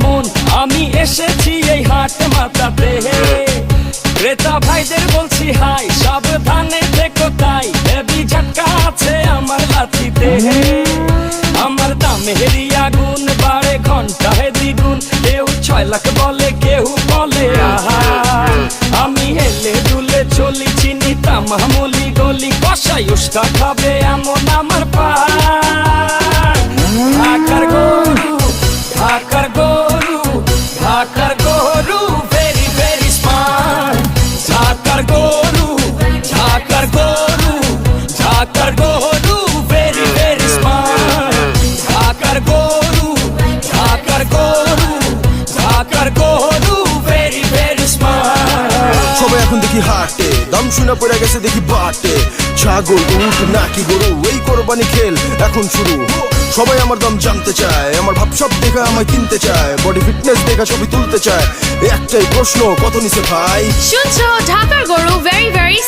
মন, আমি এসেছি এই হাট মাতাতে। ক্রেতা ভাইদের বলছি হাই, সাবধানে থেকো তাই, হেভি ঝটকা আছে আমার লাঠিতে। আমার দামেরই আগুন বাড়ে ঘন্টায় দ্বিগুণ, কেউ 6 লাখ বলে, কেউ বলে আহা। আমি হেলে দুলে চলি, চিনি তামামুলি গলি, কষাই উষ্টা খাবে এমন আমার পা। ঢাকার গরু, ঢাকার গরু, ঢাকার গরু, ভেরি ভেরি স্মার্ট। ঢাকার গরু, ঢাকার গরু, ঢাকার গরু, ভেরি ভেরি স্মার্ট। ঢাকার গরু, ঢাকার গরু, ঢাকার গরু, ভেরি ভেরি স্মার্ট। সবাই এখন দেখি হাটে, দাম শুনে পড়ে গেছে দেখি বাটে। ছাগল, উট নাকি গরু, এই কোরবানি খেল এখন শুরু। সবাই আমার দাম জানতে চায়, আমার ভাব সব দেখা আমায় কিনতে চায়, বডি ফিটনেস দেখা ছবি তুলতে চায়। একটাই প্রশ্ন, কত নিছে ভাই? শুনছো ঢাকার গরু ভেরি ভেরি